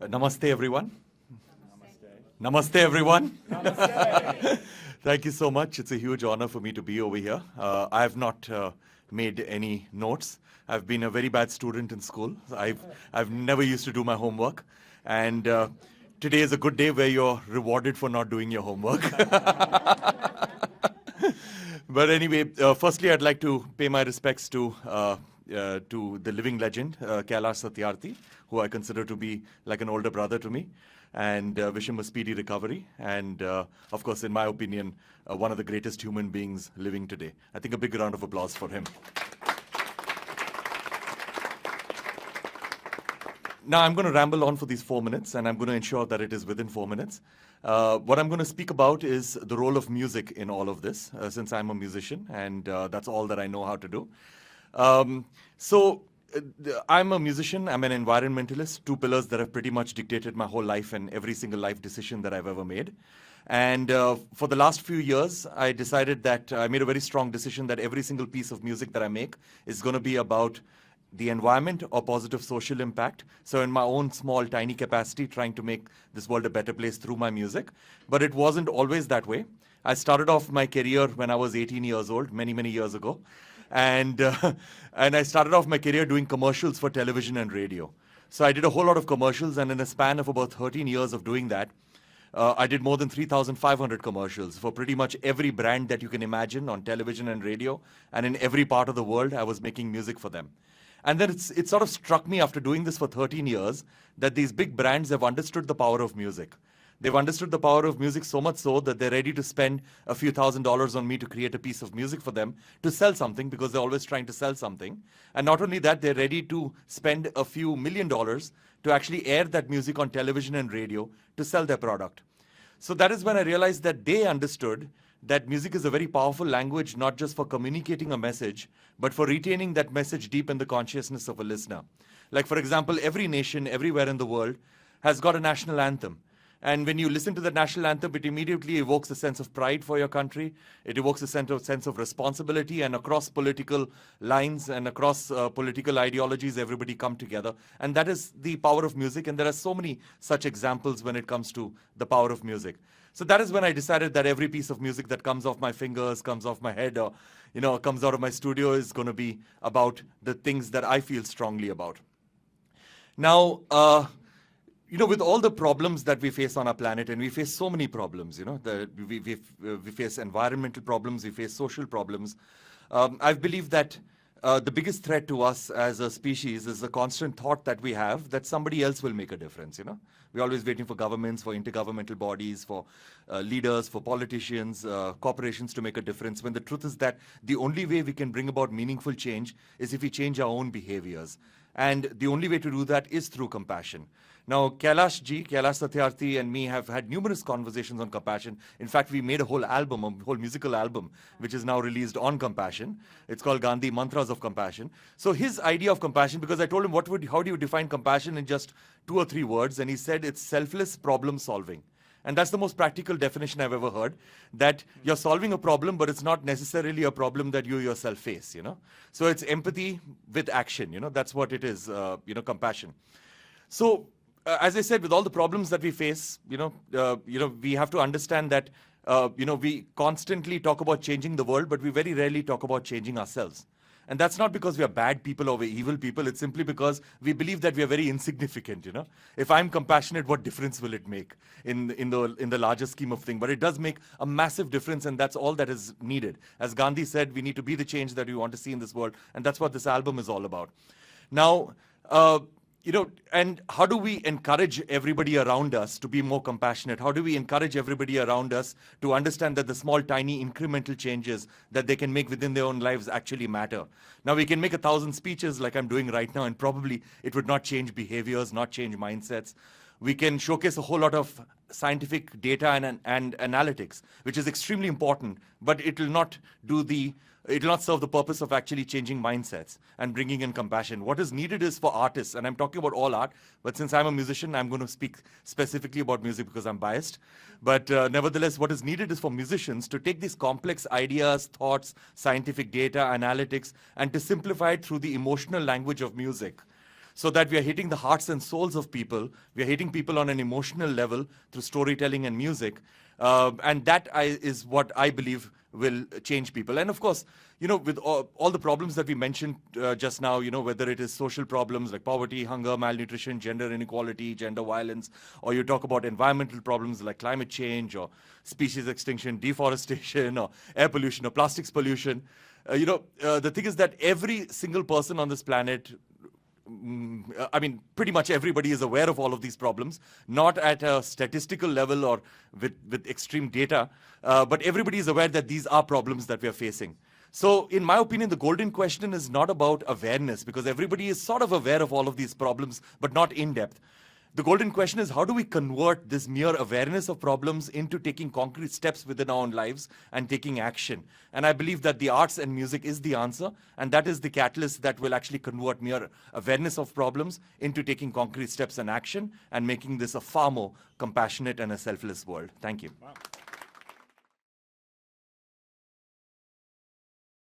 Namaste, everyone. Namaste, everyone. Namaste. Thank you so much. It's a huge honor for me to be over here. I have not made any notes. I've been a very bad student in school. I've never used to do my homework. And today is a good day where you're rewarded for not doing your homework. But anyway, firstly, I'd like to pay my respects to the living legend, Kailash Satyarthi, who I consider to be like an older brother to me, and wish him a speedy recovery. And of course, in my opinion, one of the greatest human beings living today. I think a big round of applause for him. Now, I'm going to ramble on for these 4 minutes, and I'm going to ensure that it is within 4 minutes. What I'm going to speak about is the role of music in all of this, since I'm a musician, and that's all that I know how to do. I'm a musician, I'm an environmentalist, two pillars that have pretty much dictated my whole life and every single life decision that I've ever made. And for the last few years, I decided that I made a very strong decision that every single piece of music that I make is going to be about the environment or positive social impact. So in my own small, tiny capacity, trying to make this world a better place through my music. But it wasn't always that way. I started off my career when I was 18 years old, many, many years ago. And I started off my career doing commercials for television and radio. So I did a whole lot of commercials, and in a span of about 13 years of doing that, I did more than 3,500 commercials for pretty much every brand that you can imagine on television and radio, and in every part of the world, I was making music for them. And then it sort of struck me after doing this for 13 years that these big brands have understood the power of music. They've understood the power of music so much so that they're ready to spend a few $1,000s on me to create a piece of music for them to sell something, because they're always trying to sell something. And not only that, they're ready to spend a few $1 million to actually air that music on television and radio to sell their product. So that is when I realized that they understood that music is a very powerful language, not just for communicating a message, but for retaining that message deep in the consciousness of a listener. Like, for example, every nation, everywhere in the world, has got a national anthem. And when you listen to the national anthem, it immediately evokes a sense of pride for your country. It evokes a sense of responsibility, and across political lines and across political ideologies, everybody come together. And that is the power of music. And there are so many such examples when it comes to the power of music. So that is when I decided that every piece of music that comes off my fingers, comes off my head, or comes out of my studio is going to be about the things that I feel strongly about. Now, with all the problems that we face on our planet, and we face so many problems, we face environmental problems, we face social problems. I believe that the biggest threat to us as a species is the constant thought that we have that somebody else will make a difference, We're always waiting for governments, for intergovernmental bodies, for leaders, for politicians, corporations to make a difference, when the truth is that the only way we can bring about meaningful change is if we change our own behaviors. And the only way to do that is through compassion. Now, Kailash Satyarthi and me have had numerous conversations on compassion. In fact, we made a whole album, a whole musical album, which is now released on compassion. It's called Gandhi, Mantras of Compassion. So his idea of compassion, because I told him, how do you define compassion in just 2 or 3 words? And he said, it's selfless problem solving. And that's the most practical definition I've ever heard, that you're solving a problem, but it's not necessarily a problem that you yourself face, So it's empathy with action, that's what it is, compassion. So, as I said, with all the problems that we face, we have to understand that, we constantly talk about changing the world, but we very rarely talk about changing ourselves. And that's not because we are bad people or we're evil people. It's simply because we believe that we are very insignificant, If I'm compassionate, what difference will it make in the larger scheme of things? But it does make a massive difference, and that's all that is needed. As Gandhi said, we need to be the change that we want to see in this world, and that's what this album is all about. Now, and how do we encourage everybody around us to be more compassionate? How do we encourage everybody around us to understand that the small, tiny, incremental changes that they can make within their own lives actually matter? Now, we can make 1,000 speeches like I'm doing right now, and probably it would not change behaviors, not change mindsets. We can showcase a whole lot of scientific data and analytics, which is extremely important, but it will not serve the purpose of actually changing mindsets and bringing in compassion. What is needed is for artists, and I'm talking about all art, but since I'm a musician, I'm going to speak specifically about music because I'm biased. But nevertheless, what is needed is for musicians to take these complex ideas, thoughts, scientific data, analytics, and to simplify it through the emotional language of music. so that we are hitting the hearts and souls of people. We are hitting people on an emotional level through storytelling and music. And that is what I believe will change people. And of course, with all the problems that we mentioned just now, whether it is social problems like poverty, hunger, malnutrition, gender inequality, gender violence, or you talk about environmental problems like climate change or species extinction, deforestation, or air pollution or plastics pollution. The thing is that every single person on this planet, pretty much everybody is aware of all of these problems, not at a statistical level or with extreme data, but everybody is aware that these are problems that we are facing. So in my opinion, the golden question is not about awareness, because everybody is sort of aware of all of these problems, but not in depth. The golden question is, how do we convert this mere awareness of problems into taking concrete steps within our own lives and taking action? And I believe that the arts and music is the answer, and that is the catalyst that will actually convert mere awareness of problems into taking concrete steps and action and making this a far more compassionate and a selfless world. Thank you. Wow.